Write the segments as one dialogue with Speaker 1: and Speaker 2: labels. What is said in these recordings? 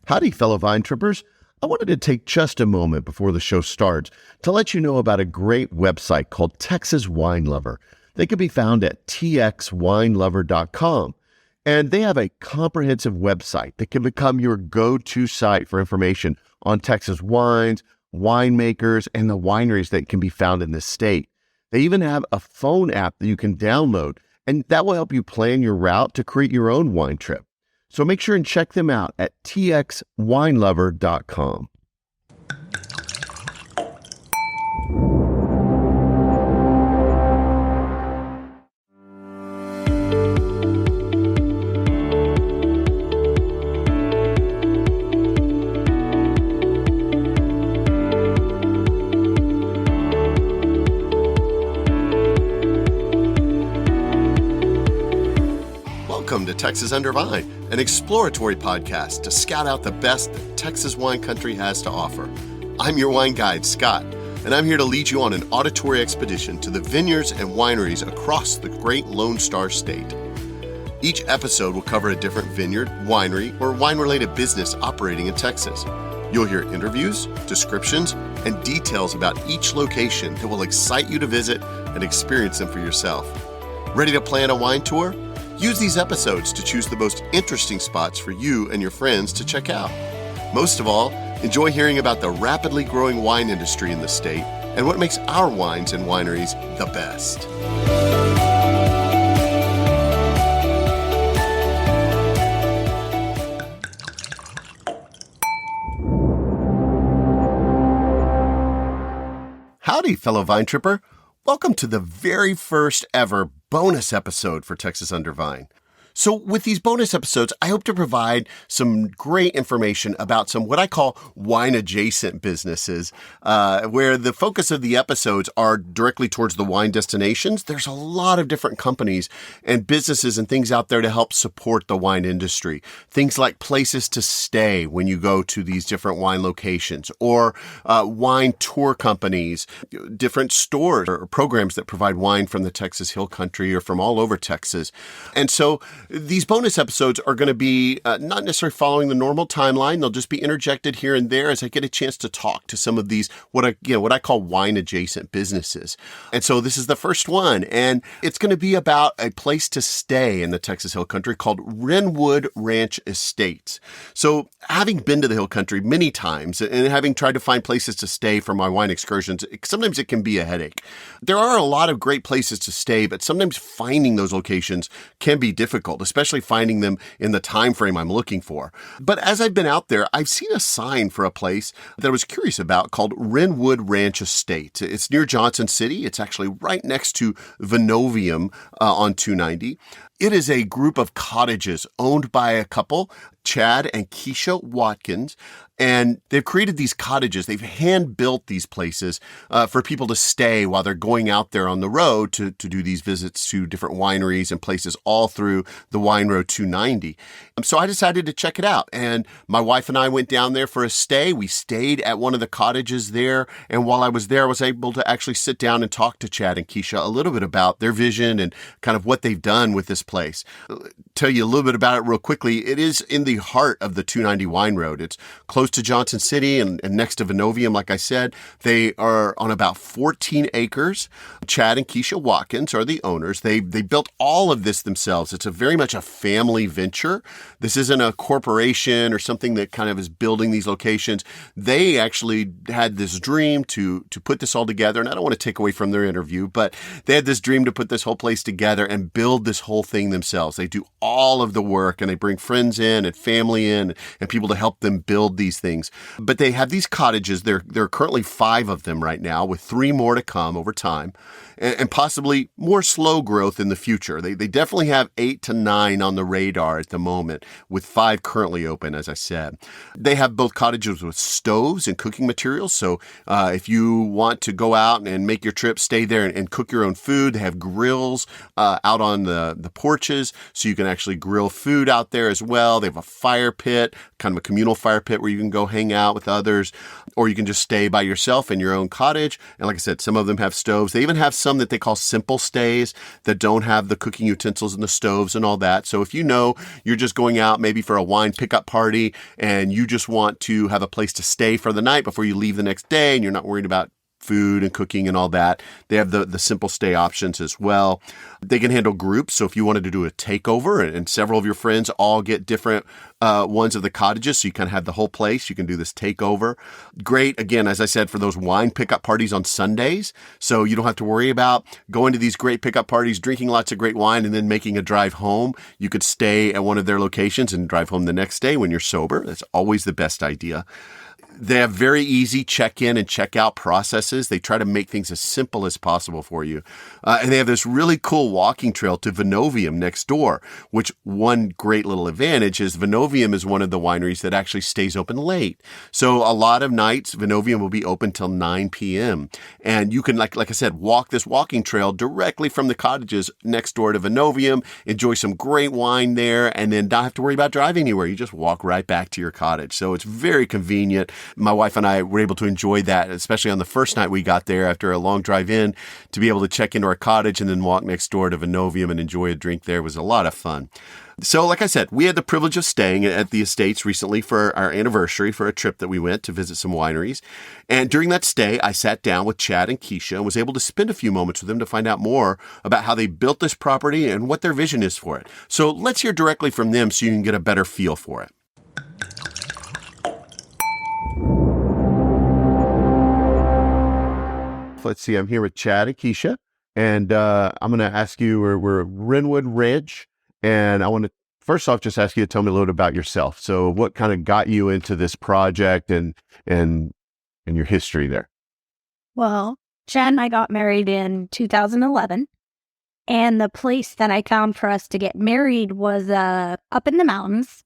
Speaker 1: Howdy, fellow vine trippers. I wanted to take just a moment before the show starts to let you know about a great website called Texas Wine Lover. They can be found at txwinelover.com. And they have a comprehensive website that can become your go-to site for information on Texas wines, winemakers, and the wineries that can be found in this state. They even have a phone app that you can download, and that will help you plan your route to create your own wine trip. So make sure and check them out at txwinelover.com. Welcome to Texas Under Vine, an exploratory podcast to scout out the best that Texas wine country has to offer. I'm your wine guide, Scott, and I'm here to lead you on an auditory expedition to the vineyards and wineries across the great Lone Star State. Each episode will cover a different vineyard, winery, or wine-related business operating in Texas. You'll hear interviews, descriptions, and details about each location that will excite you to visit and experience them for yourself. Ready to plan a wine tour? Use these episodes to choose the most interesting spots for you and your friends to check out. Most of all, enjoy hearing about the rapidly growing wine industry in the state and what makes our wines and wineries the best. Howdy, fellow vine tripper. Welcome to the very first ever bonus episode for Texas Under Vine. So with these bonus episodes, I hope to provide some great information about some what I call wine-adjacent businesses, where the focus of the episodes are directly towards the wine destinations. There's a lot of different companies and businesses and things out there to help support the wine industry. Things like places to stay when you go to these different wine locations, or wine tour companies, different stores or programs that provide wine from the Texas Hill Country or from all over Texas. And so these bonus episodes are going to be not necessarily following the normal timeline. They'll just be interjected here and there as I get a chance to talk to some of these what I call wine adjacent businesses. And so this is the first one, and it's going to be about a place to stay in the Texas Hill Country called Wrenwood Ranch Estates. So having been to the Hill Country many times and having tried to find places to stay for my wine excursions, sometimes it can be a headache. There are a lot of great places to stay, but sometimes finding those locations can be difficult, especially finding them in the time frame I'm looking for. But as I've been out there, I've seen a sign for a place that I was curious about called Wrenwood Ranch Estates. It's near Johnson City. It's actually right next to Vonovium on 290. It is a group of cottages owned by a couple, Chad and Keisha Watkins, and they've created these cottages. They've hand-built these places for people to stay while they're going out there on the road to do these visits to different wineries and places all through the Wine Road 290. So I decided to check it out, and my wife and I went down there for a stay. We stayed at one of the cottages there, and while I was there, I was able to actually sit down and talk to Chad and Keisha a little bit about their vision and kind of what they've done with this place. Tell you a little bit about it real quickly. It is in the heart of the 290 Wine Road. It's close to Johnson City and next to Vonovium, like I said. They are on about 14 acres. Chad and Keisha Watkins are the owners. They built all of this themselves. It's very much a family venture. This isn't a corporation or something that kind of is building these locations. They actually had this dream to put this all together, and I don't want to take away from their interview, but they had this dream to put this whole place together and build this whole thing themselves. They do all of the work, and they bring friends in and family in and people to help them build these things. But they have these cottages. There are currently 5 of them right now, with 3 more to come over time, and possibly more slow growth in the future. They definitely have 8 to 9 on the radar at the moment, with 5 currently open, as I said. They have both cottages with stoves and cooking materials. So if you want to go out and make your trip, stay there and cook your own food, they have grills out on the porch porches, so you can actually grill food out there as well. They have a fire pit, kind of a communal fire pit where you can go hang out with others, or you can just stay by yourself in your own cottage. And like I said, some of them have stoves. They even have some that they call simple stays that don't have the cooking utensils and the stoves and all that. So if you know you're just going out maybe for a wine pickup party and you just want to have a place to stay for the night before you leave the next day and you're not worried about food and cooking and all that, they have the simple stay options as well. They can handle groups. So if you wanted to do a takeover and several of your friends all get different ones of the cottages, so you kind of have the whole place, you can do this takeover. Great, again, as I said, for those wine pickup parties on Sundays. So you don't have to worry about going to these great pickup parties, drinking lots of great wine, and then making a drive home. You could stay at one of their locations and drive home the next day when you're sober. That's always the best idea. They have very easy check-in and check-out processes. They try to make things as simple as possible for you. And they have this really cool walking trail to Vinovium next door, which one great little advantage is Vinovium is one of the wineries that actually stays open late. So a lot of nights, Vinovium will be open till 9 p.m. And you can, like I said, walk this walking trail directly from the cottages next door to Vinovium, enjoy some great wine there, and then not have to worry about driving anywhere. You just walk right back to your cottage. So it's very convenient. My wife and I were able to enjoy that, especially on the first night we got there after a long drive in, to be able to check into our cottage and then walk next door to Vinovium and enjoy a drink there was a lot of fun. So like I said, we had the privilege of staying at the estates recently for our anniversary for a trip that we went to visit some wineries. And during that stay, I sat down with Chad and Keisha and was able to spend a few moments with them to find out more about how they built this property and what their vision is for it. So let's hear directly from them so you can get a better feel for it. Let's see, I'm here with Chad and Keisha, and I'm going to ask you, we're at Wrenwood Ranch, and I want to first off just ask you to tell me a little bit about yourself. So what kind of got you into this project and your history there?
Speaker 2: Well, Chad and I got married in 2011, and the place that I found for us to get married was up in the mountains,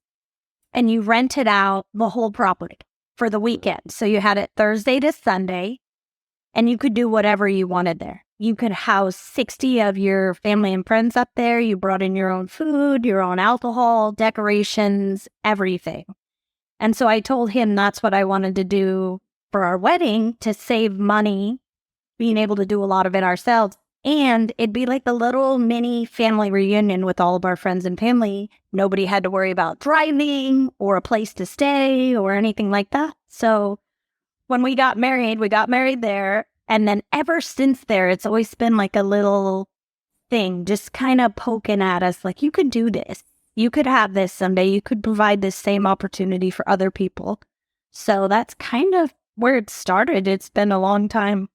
Speaker 2: and you rented out the whole property for the weekend. So you had it Thursday to Sunday, and you could do whatever you wanted there. You could house 60 of your family and friends up there. You brought in your own food, your own alcohol, decorations, everything. And so I told him that's what I wanted to do for our wedding to save money, being able to do a lot of it ourselves. And it'd be like a little mini family reunion with all of our friends and family. Nobody had to worry about driving or a place to stay or anything like that. So when we got married there. And then ever since there, it's always been like a little thing just kind of poking at us. Like, you could do this. You could have this someday. You could provide this same opportunity for other people. So that's kind of where it started. It's been a long time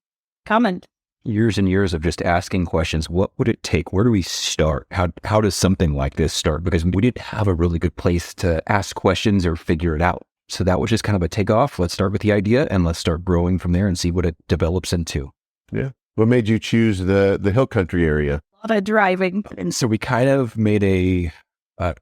Speaker 2: coming.
Speaker 3: Years and years of just asking questions. What would it take? Where do we start? How does something like this start? Because we didn't have a really good place to ask questions or figure it out. So that was just kind of a takeoff. Let's start with the idea and let's start growing from there and see what it develops into.
Speaker 1: Yeah. What made you choose the hill country area?
Speaker 2: A lot of driving.
Speaker 3: And so we kind of made a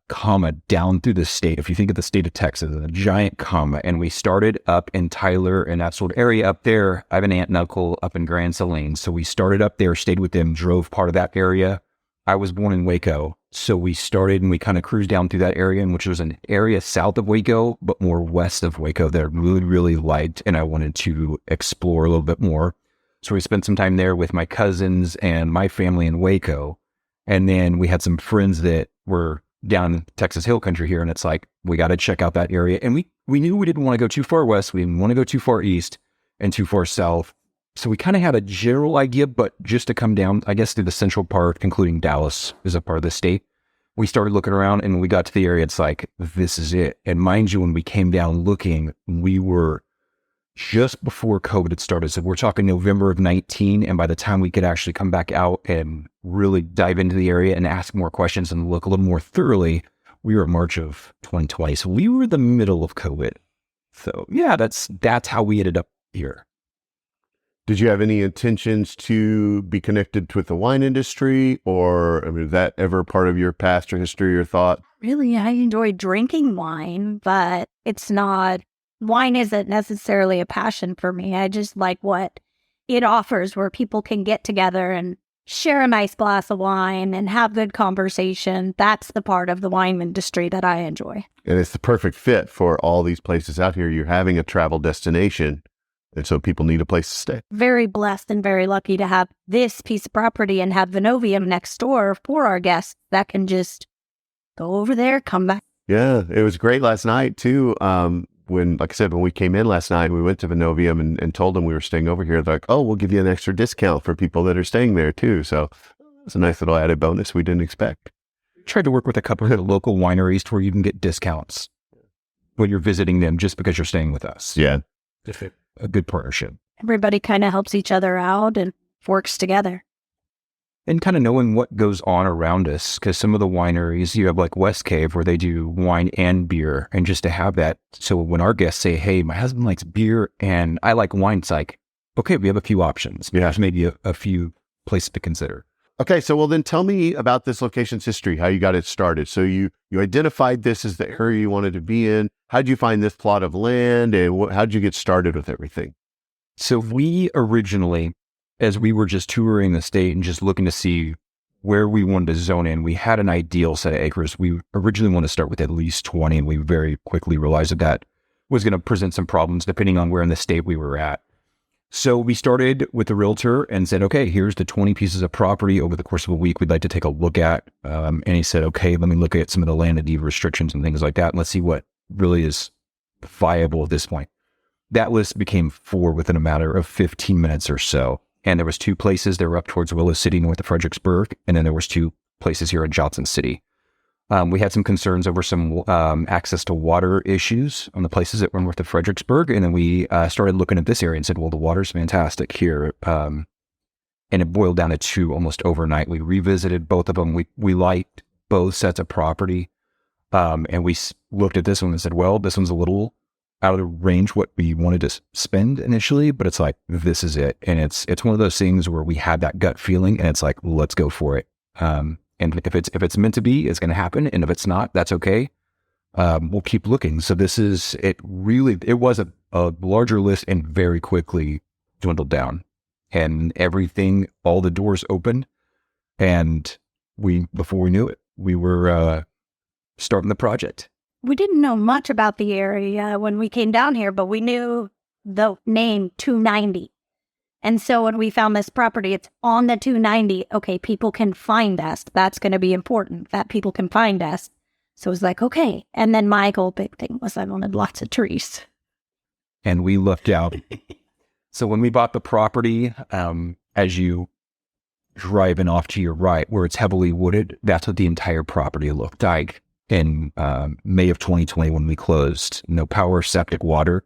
Speaker 3: comma down through the state. If you think of the state of Texas, a giant comma. And we started up in Tyler and that sort of area up there. I have an aunt and uncle up in Grand Saline. So we started up there, stayed with them, drove part of that area. I was born in Waco. So we started and we kind of cruised down through that area, which was an area south of Waco, but more west of Waco that I really, really liked. And I wanted to explore a little bit more. So we spent some time there with my cousins and my family in Waco. And then we had some friends that were down in Texas Hill Country here. And it's like, we got to check out that area. And we knew we didn't want to go too far west. We didn't want to go too far east and too far south. So we kind of had a general idea, but just to come down, I guess, through the central part, including Dallas is a part of the state, we started looking around and when we got to the area, it's like, this is it. And mind you, when we came down looking, we were just before COVID had started. So we're talking November of 19. And by the time we could actually come back out and really dive into the area and ask more questions and look a little more thoroughly, we were in March of 2020. So we were in the middle of COVID. So yeah, that's how we ended up here.
Speaker 1: Did you have any intentions to be connected with the wine industry, or is that ever part of your past or history or thought?
Speaker 2: Really, I enjoy drinking wine, but wine isn't necessarily a passion for me. I just like what it offers, where people can get together and share a nice glass of wine and have good conversation. That's the part of the wine industry that I enjoy.
Speaker 1: And it's the perfect fit for all these places out here. You're having a travel destination, and so people need a place to stay.
Speaker 2: Very blessed and very lucky to have this piece of property and have Vinovium next door for our guests that can just go over there, come back.
Speaker 1: Yeah, it was great last night too. When, like I said, when we came in last night, we went to Vinovium and told them we were staying over here. They're like, oh, we'll give you an extra discount for people that are staying there too. So it's a nice little added bonus we didn't expect.
Speaker 3: Tried to work with a couple of local wineries to where you can get discounts when you're visiting them just because you're staying with us.
Speaker 1: Yeah.
Speaker 3: A good partnership.
Speaker 2: Everybody kind of helps each other out and works together.
Speaker 3: And kind of knowing what goes on around us, because some of the wineries, you have like West Cave where they do wine and beer, and just to have that. So when our guests say, hey, my husband likes beer and I like wine, it's like, okay, we have a few options.
Speaker 1: Yeah.
Speaker 3: There's maybe a few places to consider.
Speaker 1: Okay, so well then tell me about this location's history, how you got it started. So you identified this as the area you wanted to be in. How'd you find this plot of land, and how'd you get started with everything?
Speaker 3: So we originally, as we were just touring the state and just looking to see where we wanted to zone in, we had an ideal set of acres. We originally wanted to start with at least 20, and we very quickly realized that that was going to present some problems depending on where in the state we were at. So we started with the realtor and said, okay, here's the 20 pieces of property over the course of a week we'd like to take a look at. And he said, okay, let me look at some of the land and deed restrictions and things like that, and let's see what really is viable at this point. That list became 4 within a matter of 15 minutes or so. And there was 2 places that were up towards Willow City, north of Fredericksburg. And then there was 2 places here in Johnson City. We had some concerns over some access to water issues on the places that were north of Fredericksburg. And then we started looking at this area and said, well, the water's fantastic here. And it boiled down to 2 almost overnight. We revisited both of them. We liked both sets of property. And we looked at this one and said, well, this one's a little out of the range what we wanted to spend initially, but it's like, this is it. And it's one of those things where we had that gut feeling and it's like, let's go for it. And if it's meant to be, it's going to happen. And if it's not, that's okay. We'll keep looking. So it was a larger list and very quickly dwindled down, and everything, all the doors opened, and before we knew it, we were starting the project.
Speaker 2: We didn't know much about the area when we came down here, but we knew the name 290. And so when we found this property, it's on the 290. Okay, people can find us. That's going to be important, that people can find us. So it was like, okay. And then my whole big thing was I wanted lots of trees.
Speaker 3: And we looked out. So when we bought the property, as you driving off to your right, where it's heavily wooded, that's what the entire property looked like. In May of 2020, when we closed, no power, septic, water,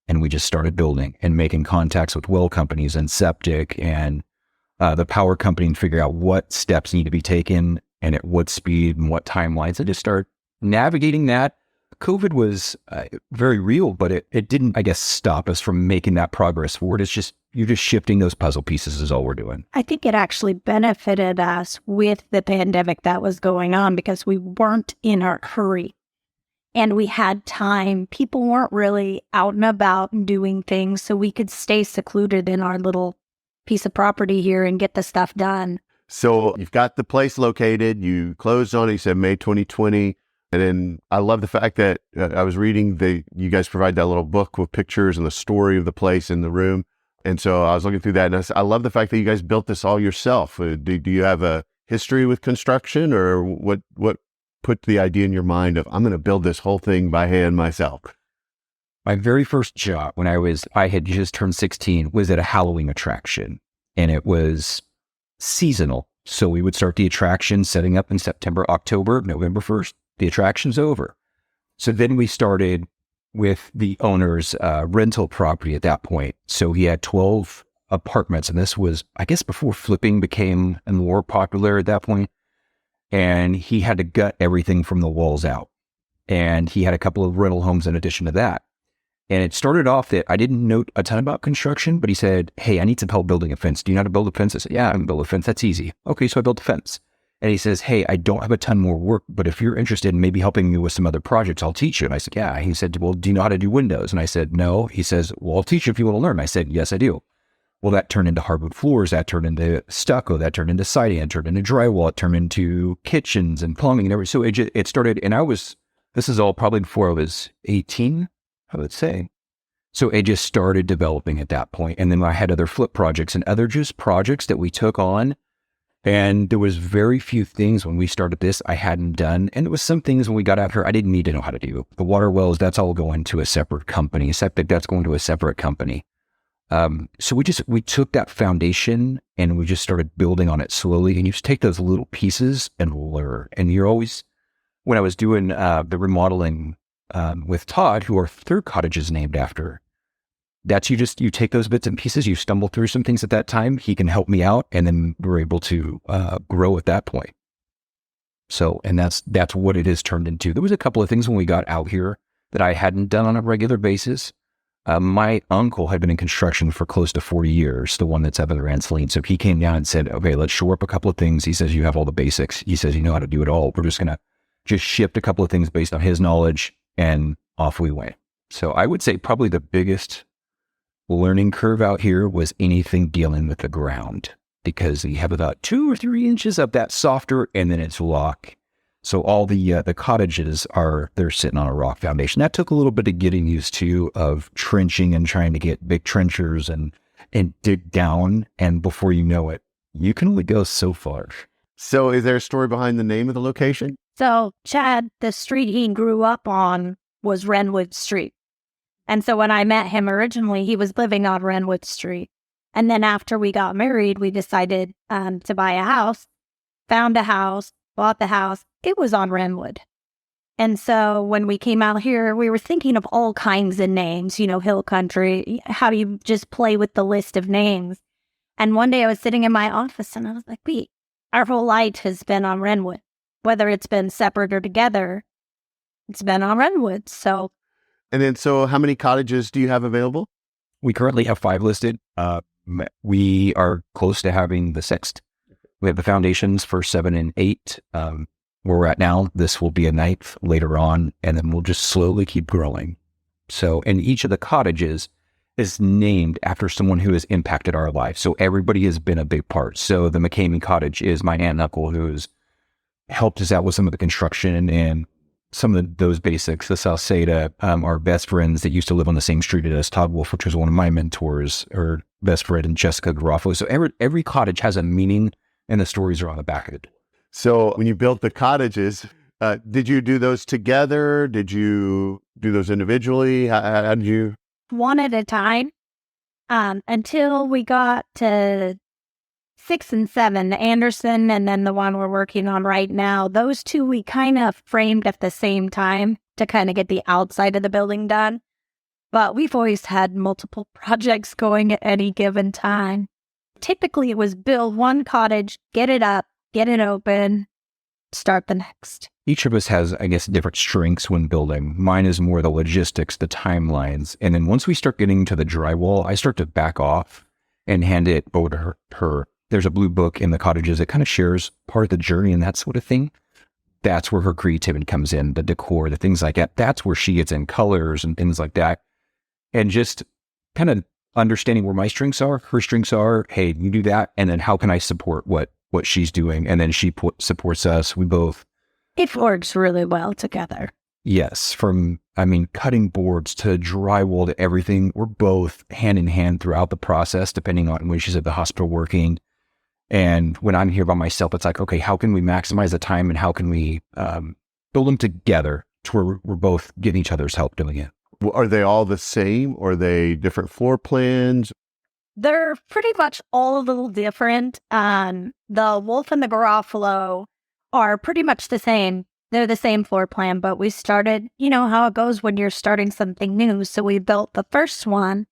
Speaker 3: and we just started building and making contacts with well companies and septic and the power company and figure out what steps need to be taken and at what speed and what timelines, and just start navigating that. COVID was very real, but it didn't, I guess, stop us from making that progress forward. It's just, you're just shifting those puzzle pieces is all we're doing.
Speaker 2: I think it actually benefited us with the pandemic that was going on because we weren't in a hurry and we had time. People weren't really out and about and doing things, so we could stay secluded in our little piece of property here and get the stuff done.
Speaker 1: So you've got the place located, you closed on it, you said May 2020. And then I love the fact that I was reading you guys provide that little book with pictures and the story of the place in the room. And so I was looking through that, and I love the fact that you guys built this all yourself. Do you have a history with construction, or what put the idea in your mind of, I'm going to build this whole thing by hand myself?
Speaker 3: My very first job when I had just turned 16 was at a Halloween attraction, and it was seasonal. So we would start the attraction setting up in September, October, November 1st. The attraction's over. So then we started with the owner's rental property at that point. So he had 12 apartments, and this was, I guess, before flipping became more popular at that point. And he had to gut everything from the walls out. And he had a couple of rental homes in addition to that. And it started off that I didn't know a ton about construction, but he said, hey, I need some help building a fence. Do you know how to build a fence? I said, yeah, I can build a fence. That's easy. Okay, so I built a fence. And he says, hey, I don't have a ton more work, but if you're interested in maybe helping me with some other projects, I'll teach you. And I said, yeah. He said, well, do you know how to do windows? And I said, no. He says, well, I'll teach you if you want to learn. I said, yes, I do. Well, that turned into hardwood floors, that turned into stucco, that turned into siding, it turned into drywall, it turned into kitchens and plumbing and everything. So it started, and this is all probably before I was 18, I would say. So it just started developing at that point. And then I had other flip projects and other just projects that we took on. And there was very few things when we started this I hadn't done. And there was some things when we got out here I didn't need to know how to do. The water wells, that's all going to a separate company. Septic, that's going to a separate company. So we took that foundation and we just started building on it slowly. And you just take those little pieces and learn. And you're always, when I was doing the remodeling with Todd, who our third cottage is named after, that's you take those bits and pieces, you stumble through some things at that time, he can help me out, and then we're able to grow at that point. So, and that's what it has turned into. There was a couple of things when we got out here that I hadn't done on a regular basis. My uncle had been in construction for close to 40 years, the one that's up in the Ranceline. So he came down and said, okay, let's shore up a couple of things. He says, you have all the basics. He says, you know how to do it all. We're just going to just shift a couple of things based on his knowledge, and off we went. So I would say probably the biggest learning curve out here was anything dealing with the ground, because you have about 2 or 3 inches of that softer, and then it's rock. So all the cottages they're sitting on a rock foundation. That took a little bit of getting used to, of trenching and trying to get big trenchers and dig down. And before you know it, you can only go so far.
Speaker 1: So is there a story behind the name of the location?
Speaker 2: So Chad, the street he grew up on was Wrenwood Street. And so when I met him originally, he was living on Wrenwood Street. And then after we got married, we decided to buy a house, found a house, bought the house. It was on Wrenwood. And so when we came out here, we were thinking of all kinds of names, hill country. How do you just play with the list of names? And one day I was sitting in my office and I was like, wait, our whole life has been on Wrenwood. Whether it's been separate or together, it's been on Wrenwood. So.
Speaker 1: And then, so how many cottages do you have available?
Speaker 3: We currently have 5 listed. We are close to having the 6th. We have the foundations for 7 and 8. Where we're at now, this will be a 9th later on, and then we'll just slowly keep growing. So, and each of the cottages is named after someone who has impacted our life. So everybody has been a big part. So the McCamey cottage is my aunt and uncle who's helped us out with some of the construction and some of those basics. The South Seda, our best friends that used to live on the same street as us, Todd Wolf, which was one of my mentors, or best friend, and Jessica Garofalo. So every cottage has a meaning, and the stories are on the back of it.
Speaker 1: So when you built the cottages, did you do those together? Did you do those individually? How did you?
Speaker 2: One at a time, until we got to 6 and 7, the Anderson, and then the one we're working on right now. Those 2 we kind of framed at the same time to kind of get the outside of the building done. But we've always had multiple projects going at any given time. Typically, it was build one cottage, get it up, get it open, start the next.
Speaker 3: Each of us has, I guess, different strengths when building. Mine is more the logistics, the timelines. And then once we start getting to the drywall, I start to back off and hand it over to her. There's a blue book in the cottages that kind of shares part of the journey and that sort of thing. That's where her creativity comes in, the decor, the things like that. That's where she gets in colors and things like that. And just kind of understanding where my strengths are, her strengths are, hey, you do that. And then how can I support what she's doing? And then she supports us. We both.
Speaker 2: It works really well together.
Speaker 3: Yes. From, cutting boards to drywall to everything. We're both hand in hand throughout the process, depending on when she's at the hospital working. And when I'm here by myself, it's like, okay, how can we maximize the time and how can we build them together to where we're both getting each other's help doing it?
Speaker 1: Are they all the same, or are they different floor plans?
Speaker 2: They're pretty much all a little different. The Wolf and the Garofalo are pretty much the same. They're the same floor plan, but we started, how it goes when you're starting something new. So we built the first one.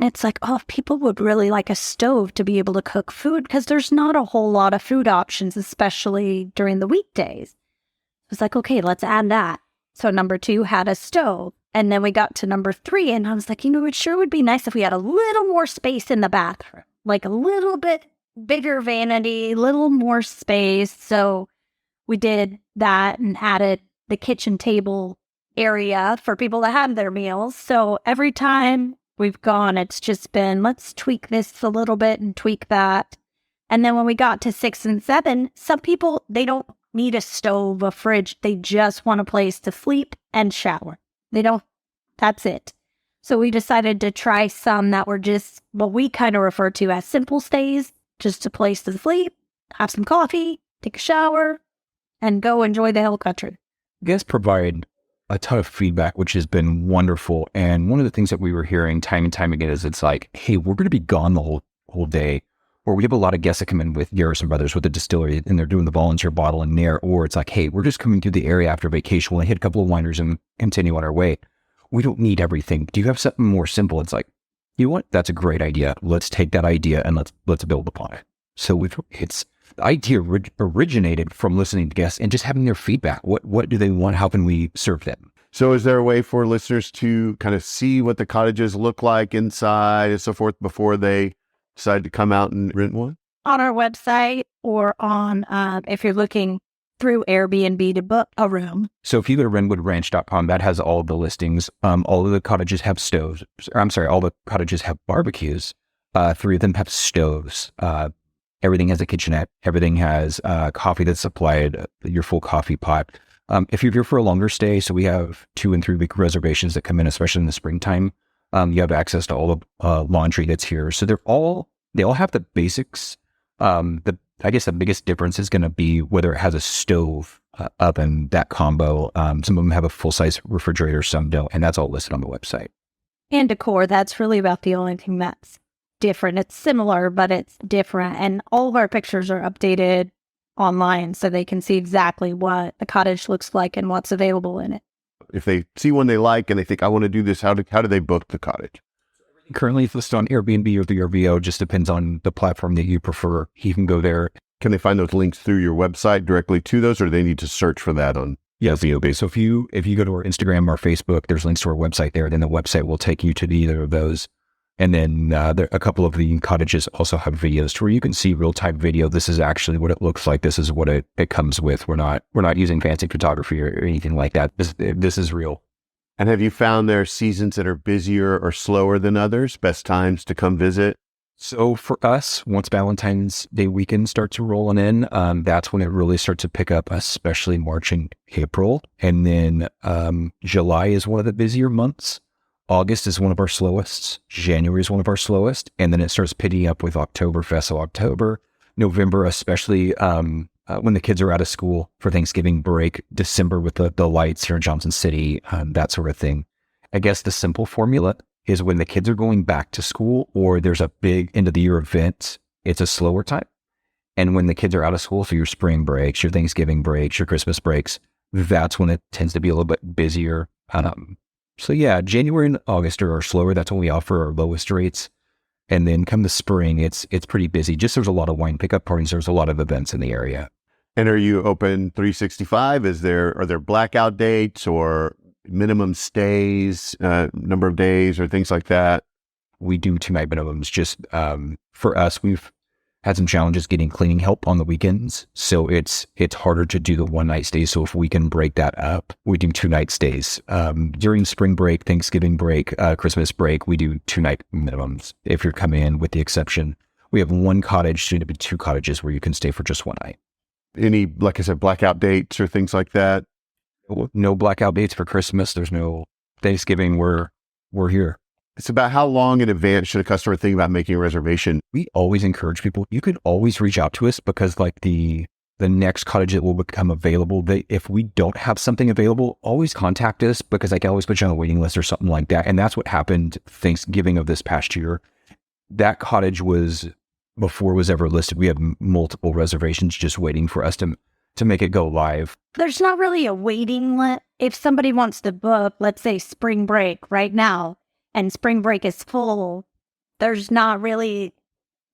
Speaker 2: It's like, if people would really like a stove to be able to cook food, because there's not a whole lot of food options, especially during the weekdays. It's like, okay, let's add that. So number 2 had a stove. And then we got to number 3, and I was like, it sure would be nice if we had a little more space in the bathroom, like a little bit bigger vanity, a little more space. So we did that and added the kitchen table area for people to have their meals. So every time we've gone, it's just been, let's tweak this a little bit and tweak that. And then when we got to 6 and 7, some people, they don't need a stove, a fridge. They just want a place to sleep and shower. That's it. So we decided to try some that were just what we kind of refer to as simple stays, just a place to sleep, have some coffee, take a shower, and go enjoy the hill country.
Speaker 3: You guys provide a ton of feedback, which has been wonderful. And one of the things that we were hearing time and time again is it's like, hey, we're going to be gone the whole day. Or we have a lot of guests that come in with Garrison Brothers with the distillery and they're doing the volunteer bottling there. Or it's like, hey, we're just coming through the area after vacation. We'll hit a couple of wineries and continue on our way. We don't need everything. Do you have something more simple? It's like, you know what? That's a great idea. Let's take that idea and let's build upon it. So the idea originated from listening to guests and just having their feedback. What do they want? How can we serve them?
Speaker 1: So is there a way for listeners to kind of see what the cottages look like inside and so forth before they decide to come out and rent one?
Speaker 2: On our website or on, if you're looking through Airbnb to book a room.
Speaker 3: So if you go to wrenwoodranch.com, that has all of the listings. All of the cottages have stoves. All the cottages have barbecues. 3 of them have stoves. Everything has a kitchenette. Everything has coffee that's supplied, your full coffee pot. If you're here for a longer stay, so we have 2 and 3 week reservations that come in, especially in the springtime. You have access to all the laundry that's here. So they all have the basics. I guess the biggest difference is going to be whether it has a stove, oven, that combo. Some of them have a full size refrigerator, some don't, and that's all listed on the website.
Speaker 2: And decor, that's really about the only thing that's different. It's similar, but it's different. And all of our pictures are updated online so they can see exactly what the cottage looks like and what's available in it.
Speaker 1: If they see one they like and they think, I want to do this, how do they book the cottage?
Speaker 3: Currently it's listed on Airbnb or the VRBO, just depends on the platform that you prefer. You can go there.
Speaker 1: Can they find those links through your website directly to those, or do they need to search for that on?
Speaker 3: Yeah, VOB. So if you go to our Instagram or Facebook, there's links to our website there. Then the website will take you to either of those. And then a couple of the cottages also have videos to where you can see real-time video. This is actually what it looks like. This is what it comes with. We're not using fancy photography or anything like that. This is real.
Speaker 1: And have you found there are seasons that are busier or slower than others? Best times to come visit?
Speaker 3: So for us, once Valentine's Day weekend starts rolling in, that's when it really starts to pick up, especially March and April. And then July is one of the busier months. August is one of our slowest. January is one of our slowest. And then it starts picking up with Oktoberfest. So October, November, especially when the kids are out of school for Thanksgiving break, December with the lights here in Johnson City, that sort of thing. I guess the simple formula is when the kids are going back to school or there's a big end of the year event, it's a slower time. And when the kids are out of school, so your spring breaks, your Thanksgiving breaks, your Christmas breaks, that's when it tends to be a little bit busier. So yeah, January and August are slower. That's when we offer our lowest rates. And then come the spring, it's pretty busy. Just there's a lot of wine pickup parties. There's a lot of events in the area.
Speaker 1: And are you open 365? Are there blackout dates or minimum stays, number of days or things like that?
Speaker 3: We do 2-night minimums. Just for us, we've had some challenges getting cleaning help on the weekends. So it's harder to do the 1-night stays. So if we can break that up, we do 2-night stays. During spring break, Thanksgiving break, Christmas break, we do 2-night minimums. If you're coming in, with the exception, we have 1 cottage, soon to be 2 cottages where you can stay for just 1 night.
Speaker 1: Any, like I said, blackout dates or things like that?
Speaker 3: No blackout dates for Christmas. There's no Thanksgiving. We're here.
Speaker 1: It's about how long in advance should a customer think about making a reservation?
Speaker 3: We always encourage people, you could always reach out to us because like the next cottage that will become available, if we don't have something available, always contact us because I can always put you on a waiting list or something like that. And that's what happened Thanksgiving of this past year. That cottage before it was ever listed, we have multiple reservations just waiting for us to make it go live.
Speaker 2: There's not really a waiting list. If somebody wants to book, let's say spring break right now, and spring break is full, there's not really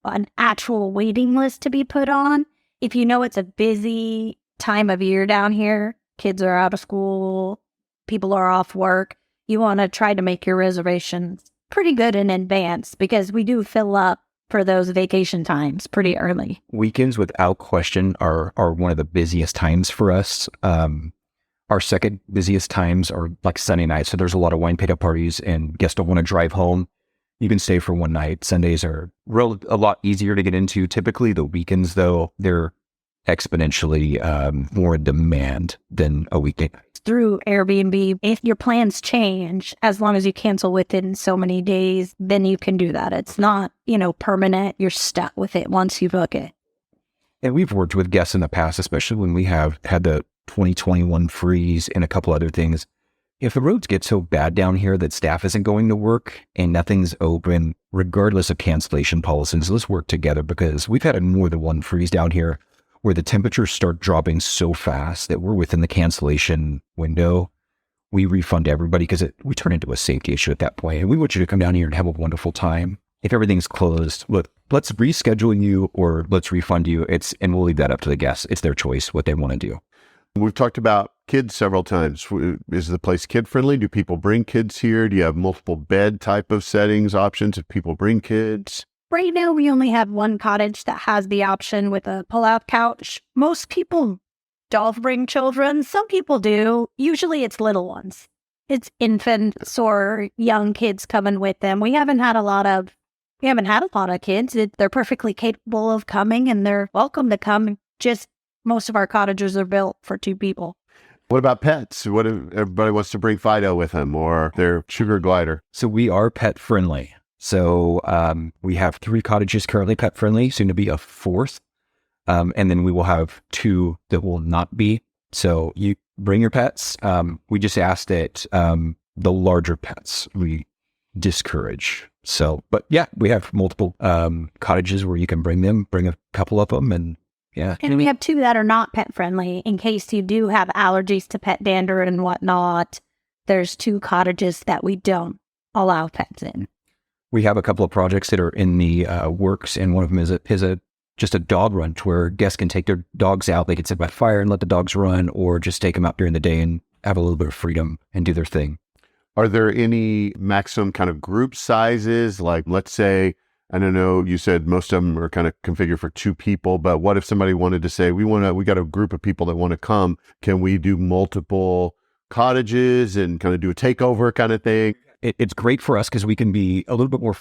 Speaker 2: an actual waiting list to be put on. If you know it's a busy time of year down here, kids are out of school, people are off work, you want to try to make your reservations pretty good in advance because we do fill up for those vacation times pretty early.
Speaker 3: Weekends, without question, are one of the busiest times for us. Our second busiest times are like Sunday night. So there's a lot of wine pickup parties and guests don't want to drive home. you can stay for one night. Sundays are a lot easier to get into. Typically, the weekends, though, they're exponentially more in demand than a weekday night.
Speaker 2: Through Airbnb, if your plans change, as long as you cancel within so many days, then you can do that. It's not, permanent. You're stuck with it once you book it.
Speaker 3: And we've worked with guests in the past, especially when we have had the 2021 freeze and a couple other things. If the roads get so bad down here that staff isn't going to work and nothing's open, regardless of cancellation policies, let's work together, because we've had more than one freeze down here where the temperatures start dropping so fast that we're within the cancellation window. We refund everybody because we turn into a safety issue at that point. And we want you to come down here and have a wonderful time. If everything's closed, look, let's reschedule you or let's refund you. And we'll leave that up to the guests. It's their choice what they want to do.
Speaker 1: We've talked about kids several times. Is the place kid friendly? Do people bring kids here? Do you have multiple bed type of settings options if people bring kids?
Speaker 2: Right now, we only have one cottage that has the option with a pull-out couch. Most people don't bring children. Some people do. Usually it's little ones. It's infants or young kids coming with them. We haven't had a lot of kids. They're perfectly capable of coming and they're welcome to come. Just most of our cottages are built for 2 people.
Speaker 1: What about pets? What if everybody wants to bring Fido with them or their sugar glider?
Speaker 3: So we are pet friendly. So we have 3 cottages currently pet friendly, soon to be a 4th. And then we will have 2 that will not be. So you bring your pets. We just ask that the larger pets we discourage. So, but yeah, we have multiple cottages where you can bring a couple of them, and yeah.
Speaker 2: And we have 2 that are not pet friendly in case you do have allergies to pet dander and whatnot. There's 2 cottages that we don't allow pets in.
Speaker 3: We have a couple of projects that are in the works, and one of them is just a dog run where guests can take their dogs out. They can sit by the fire and let the dogs run, or just take them out during the day and have a little bit of freedom and do their thing.
Speaker 1: Are there any maximum kind of group sizes? Like, let's say, I don't know, you said most of them are kind of configured for 2 people, but what if somebody wanted to say, we got a group of people that want to come. Can we do multiple cottages and kind of do a takeover kind of thing?
Speaker 3: It's great for us because we can be a little bit more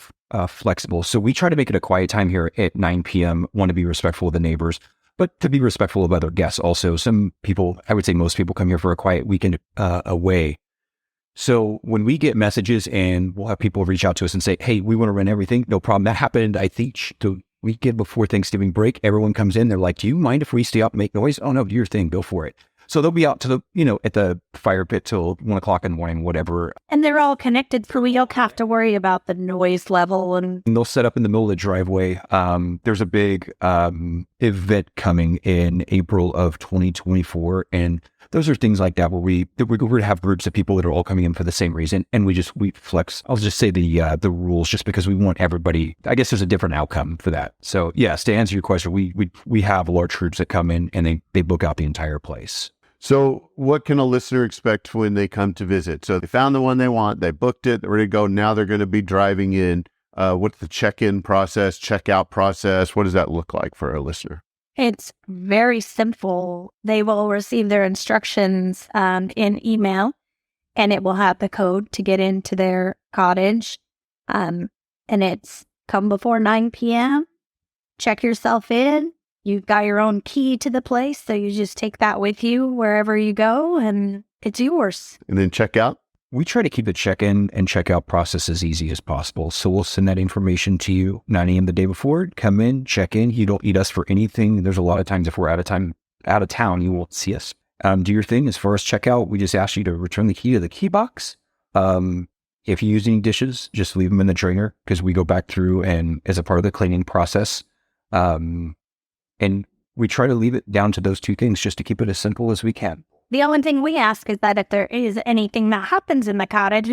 Speaker 3: flexible. So we try to make it a quiet time here at 9 p.m., want to be respectful of the neighbors, but to be respectful of other guests also. Some people, I would say most people come here for a quiet weekend away. So when we get messages and we'll have people reach out to us and say, hey, we want to rent everything. No problem. That happened, I think, the weekend before Thanksgiving break. Everyone comes in. They're like, do you mind if we stay up and make noise? Oh, no, do your thing. Go for it. So they'll be out to at the fire pit till 1 o'clock in the morning, whatever.
Speaker 2: And they're all connected, so we don't have to worry about the noise level. And
Speaker 3: they'll set up in the middle of the driveway. There's a big event coming in April of 2024. And those are things like that where we're going to have groups of people that are all coming in for the same reason. And we flex, I'll just say the rules just because we want everybody. I guess there's a different outcome for that. So yes, to answer your question, we have large groups that come in and they book out the entire place.
Speaker 1: So what can a listener expect when they come to visit? So they found the one they want, they booked it, they're ready to go. Now they're going to be driving in. What's the check-in process, check-out process? What does that look like for a listener?
Speaker 2: It's very simple. They will receive their instructions in email, and it will have the code to get into their cottage. And it's come before 9 p.m. Check yourself in. You've got your own key to the place, so you just take that with you wherever you go, and it's yours.
Speaker 1: And then check out?
Speaker 3: We try to keep the check-in and check-out process as easy as possible. So we'll send that information to you 9 a.m. the day before. Come in, check in. You don't need us for anything. There's a lot of times if we're out of town, you won't see us. Do your thing. As far as checkout, we just ask you to return the key to the key box. If you use any dishes, just leave them in the drainer because we go back through and as a part of the cleaning process. And we try to leave it down to those 2 things just to keep it as simple as we can.
Speaker 2: The only thing we ask is that if there is anything that happens in the cottage,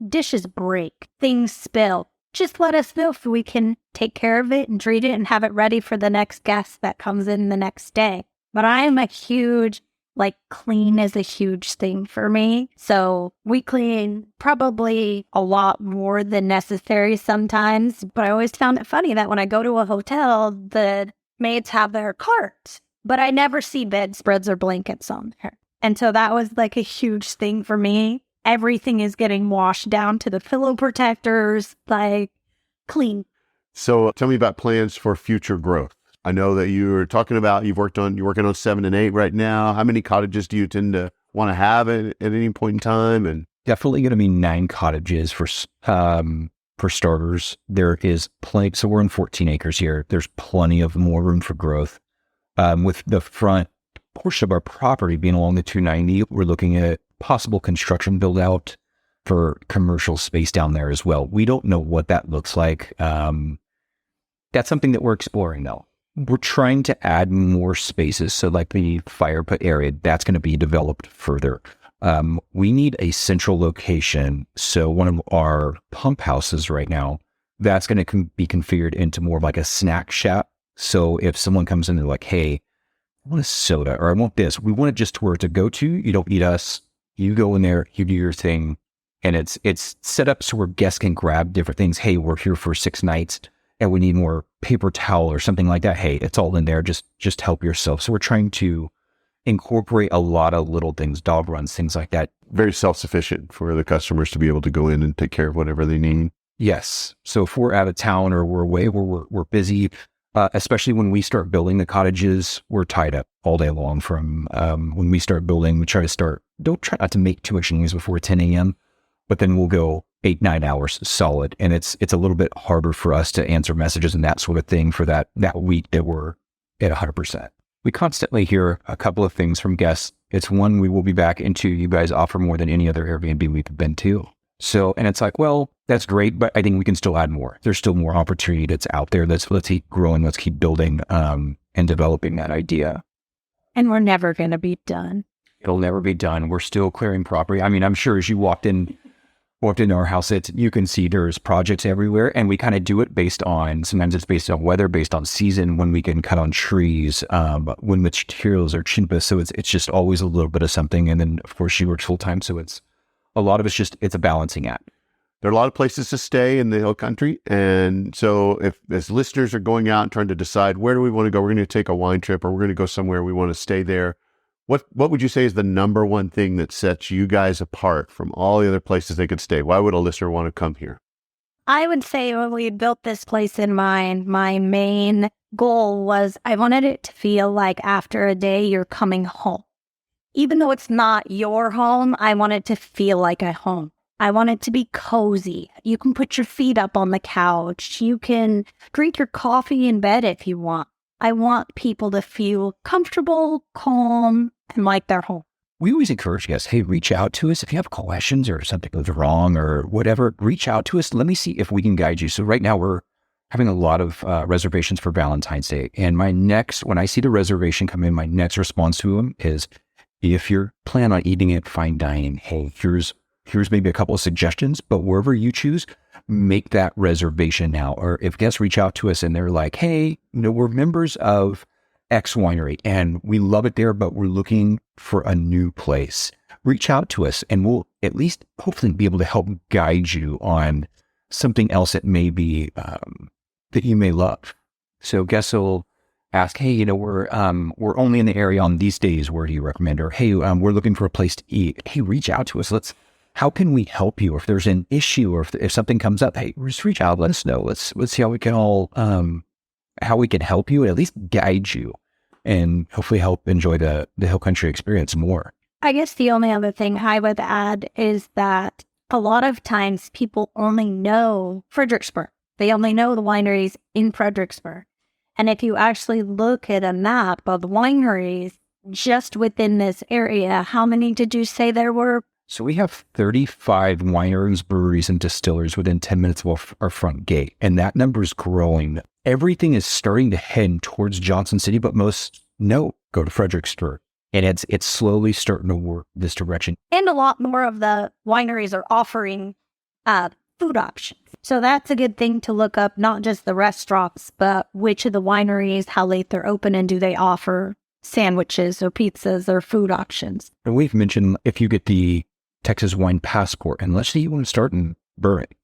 Speaker 2: dishes break, things spill, just let us know so we can take care of it and treat it and have it ready for the next guest that comes in the next day. But I am a huge, clean is a huge thing for me. So we clean probably a lot more than necessary sometimes. But I always found it funny that when I go to a hotel, the maids have their carts, but I never see bedspreads or blankets on there. And so that was a huge thing for me. Everything is getting washed down to the pillow protectors. clean.
Speaker 1: So tell me about plans for future growth. I know that you were talking about you're working on 7 and 8 right now. How many cottages do you tend to want to have at any point in time? And
Speaker 3: Definitely going to be 9 cottages for starters. There is plenty. So we're in 14 acres here. There's plenty of more room for growth. With the front portion of our property being along the 290, we're looking at possible construction build out for commercial space down there as well. We don't know what that looks like. That's something that we're exploring though. We're trying to add more spaces. So like the fire pit area, that's going to be developed further. We need a central location. So one of our pump houses right now, that's going to be configured into more of like a snack shack. So if someone comes in and they're like, hey, I want a soda or I want this, we want it just where to go to. You don't eat us. You go in there, you do your thing. And it's set up so where guests can grab different things. Hey, we're here for 6 nights and we need more paper towel or something like that. Hey, it's all in there. Just help yourself. So we're trying to incorporate a lot of little things, dog runs, things like that.
Speaker 1: very self-sufficient for the customers to be able to go in and take care of whatever they need.
Speaker 3: Yes. So if we're out of town or we're away, we're busy, especially when we start building the cottages, we're tied up all day long from when we start building. We don't try not to make too much noise before 10 a.m., but then we'll go 8-9 hours solid. And it's a little bit harder for us to answer messages and that sort of thing for that week that we're at 100%. We constantly hear a couple of things from guests. It's one, we will be back, and two, you guys offer more than any other Airbnb we've been to. So, and it's like, well, that's great, but I think we can still add more. There's still more opportunity that's out there. Let's keep growing. Let's keep building and developing that idea.
Speaker 2: And we're never going to be done.
Speaker 3: It'll never be done. We're still clearing property. I mean, I'm sure as you walked into our house, you can see there's projects everywhere, and we kind of do it sometimes it's based on weather, based on season, when we can cut on trees, when materials are cheapest. So it's just always a little bit of something. And then of course she works full time. So it's a lot of it's a balancing act.
Speaker 1: There are a lot of places to stay in the hill country. And so as listeners are going out and trying to decide, where do we want to go? We're going to take a wine trip, or we're going to go somewhere, we want to stay there. What would you say is the number one thing that sets you guys apart from all the other places they could stay? Why would a listener want to come here?
Speaker 2: I would say when we built this place in mind, my main goal was I wanted it to feel like after a day you're coming home. Even though it's not your home, I want it to feel like a home. I want it to be cozy. You can put your feet up on the couch. You can drink your coffee in bed if you want. I want people to feel comfortable, calm, and like they're home.
Speaker 3: We always encourage guests, hey, reach out to us. If you have questions or something goes wrong or whatever, reach out to us. Let me see if we can guide you. So right now we're having a lot of reservations for Valentine's Day. And when I see the reservation come in, my next response to them is, if you're planning on eating at fine dining, hey, here's maybe a couple of suggestions, but wherever you choose, make that reservation now. Or if guests reach out to us and they're like, hey, we're members of X winery and we love it there, but we're looking for a new place, reach out to us and we'll at least hopefully be able to help guide you on something else that may be, that you may love. So guests will ask, hey, we're only in the area on these days. Where do you recommend? Or, hey, we're looking for a place to eat. Hey, reach out to us. How can we help you? Or if there's an issue or if something comes up, hey, just reach out, let us know. Let's see how we can how we can help you, at least guide you and hopefully help enjoy the Hill Country experience more.
Speaker 2: I guess the only other thing I would add is that a lot of times people only know Fredericksburg. They only know the wineries in Fredericksburg. And if you actually look at a map of wineries just within this area, how many did you say there were?
Speaker 3: So we have 35 wineries, breweries, and distillers within 10 minutes of our front gate. And that number is growing. Everything is starting to head towards Johnson City, but most go to Fredericksburg. And it's slowly starting to work this direction.
Speaker 2: And a lot more of the wineries are offering food options. So that's a good thing to look up, not just the restaurants, but which of the wineries, how late they're open, and do they offer sandwiches or pizzas or food options.
Speaker 3: And we've mentioned if you get the Texas Wine Passport, and let's say you want to start in Burbank,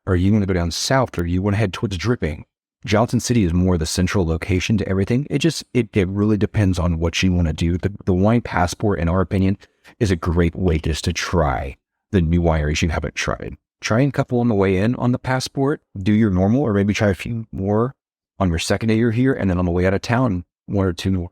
Speaker 3: or you want to go down south, or you want to head towards Dripping, Johnson City is more the central location to everything. It really depends on what you want to do. The Wine Passport, in our opinion, is a great way just to try the new wineries you haven't tried. try a couple on the way in on the passport, do your normal, or maybe try a few more on your second day you're here, and then on the way out of town, one or two more.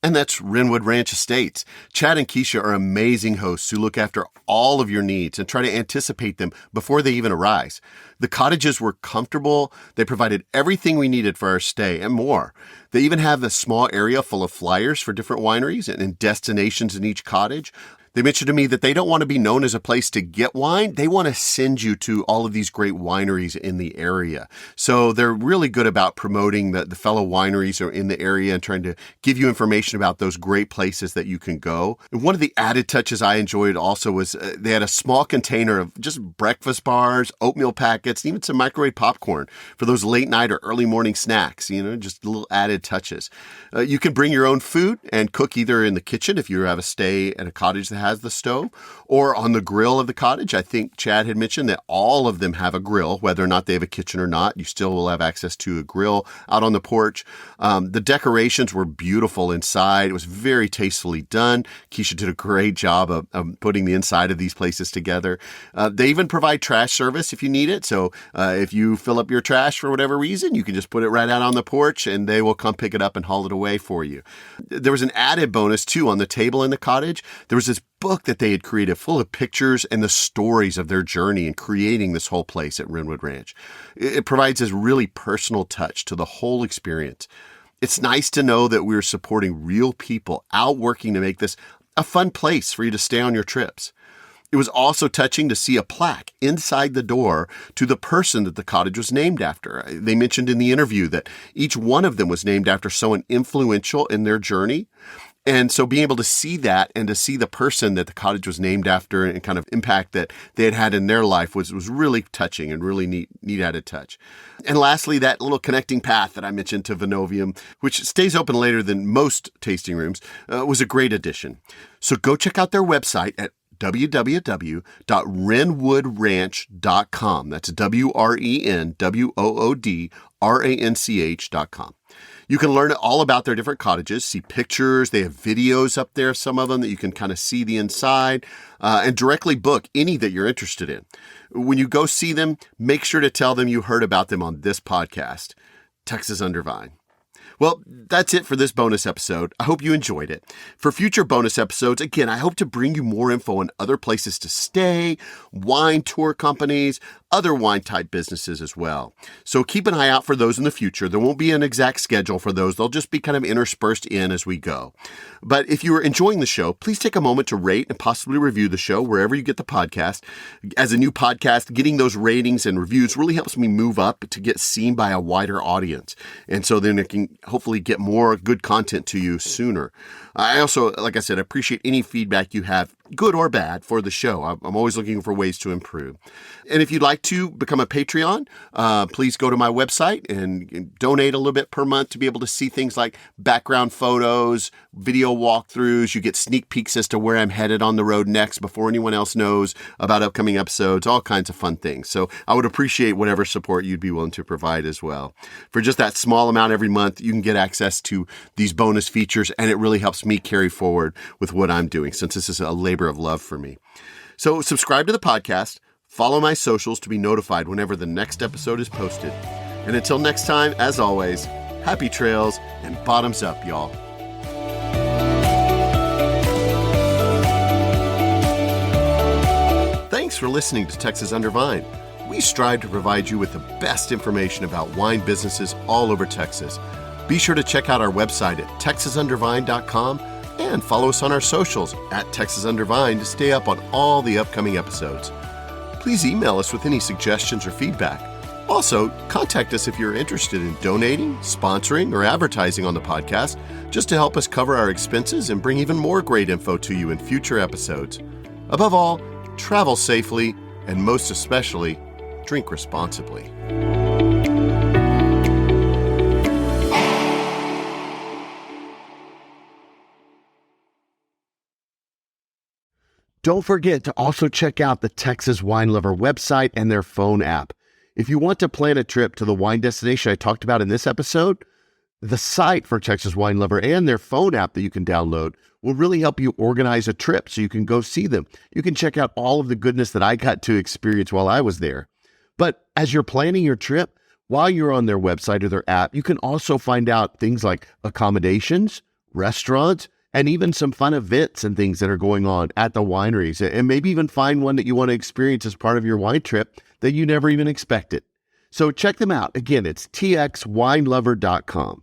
Speaker 1: And that's Wrenwood Ranch Estates. Chad and Keisha are amazing hosts who look after all of your needs and try to anticipate them before they even arise. The cottages were comfortable. They provided everything we needed for our stay and more. They even have a small area full of flyers for different wineries and destinations in each cottage. They mentioned to me that they don't want to be known as a place to get wine. They want to send you to all of these great wineries in the area. So they're really good about promoting the fellow wineries who are in the area and trying to give you information about those great places that you can go. And one of the added touches I enjoyed also was they had a small container of just breakfast bars, oatmeal packets, and even some microwave popcorn for those late night or early morning snacks, just little added touches. You can bring your own food and cook either in the kitchen if you have a stay at a cottage that has the stove, or on the grill of the cottage. I think Chad had mentioned that all of them have a grill, whether or not they have a kitchen or not. You still will have access to a grill out on the porch. The decorations were beautiful inside. It was very tastefully done. Keisha did a great job of putting the inside of these places together. They even provide trash service if you need it. So if you fill up your trash for whatever reason, you can just put it right out on the porch and they will come pick it up and haul it away for you. There was an added bonus too on the table in the cottage. There was this book that they had created full of pictures and the stories of their journey in creating this whole place at Wrenwood Ranch. It provides this really personal touch to the whole experience. It's nice to know that we're supporting real people out working to make this a fun place for you to stay on your trips. It was also touching to see a plaque inside the door to the person that the cottage was named after. They mentioned in the interview that each one of them was named after someone influential in their journey. And so being able to see that and to see the person that the cottage was named after and kind of impact that they had had in their life was really touching and really neat added touch. And lastly, that little connecting path that I mentioned to Vinovium, which stays open later than most tasting rooms, was a great addition. So go check out their website at www.wrenwoodranch.com. That's WRENWOODRANCH.com. You can learn all about their different cottages, see pictures. They have videos up there, some of them that you can kind of see the inside, and directly book any that you're interested in. When you go see them, make sure to tell them you heard about them on this podcast, Texas Under Vine. Well, that's it for this bonus episode. I hope you enjoyed it. For future bonus episodes, again, I hope to bring you more info on other places to stay, wine tour companies, other wine-type businesses as well. So keep an eye out for those in the future. There won't be an exact schedule for those. They'll just be kind of interspersed in as we go. But if you are enjoying the show, please take a moment to rate and possibly review the show wherever you get the podcast. As a new podcast, getting those ratings and reviews really helps me move up to get seen by a wider audience. And so then it can hopefully get more good content to you sooner. I also, like I said, appreciate any feedback you have, good or bad, for the show. I'm always looking for ways to improve. And if you'd like to become a Patreon, please go to my website and donate a little bit per month to be able to see things like background photos, video walkthroughs. You get sneak peeks as to where I'm headed on the road next before anyone else knows about upcoming episodes, all kinds of fun things. So I would appreciate whatever support you'd be willing to provide as well. For just that small amount every month, you can get access to these bonus features, and it really helps me carry forward with what I'm doing, since this is a labor of love for me. So subscribe to the podcast, follow my socials to be notified whenever the next episode is posted. And until next time, as always, happy trails and bottoms up, y'all. Thanks for listening to Texas Under Vine. We strive to provide you with the best information about wine businesses all over Texas. Be sure to check out our website at texasundervine.com and follow us on our socials at Texas Under Vine to stay up on all the upcoming episodes. Please email us with any suggestions or feedback. Also, contact us if you're interested in donating, sponsoring, or advertising on the podcast, just to help us cover our expenses and bring even more great info to you in future episodes. Above all, travel safely, and most especially, drink responsibly. Don't forget to also check out the Texas Wine Lover website and their phone app. If you want to plan a trip to the wine destination I talked about in this episode, The site for Texas Wine Lover and their phone app that you can download will really help you organize a trip so you can go see them. You can check out all of the goodness that I got to experience while I was there. But as you're planning your trip, while you're on their website or their app, you can also find out things like accommodations, restaurants, and even some fun events and things that are going on at the wineries, and maybe even find one that you want to experience as part of your wine trip that you never even expected. So check them out. Again, it's txwinelover.com.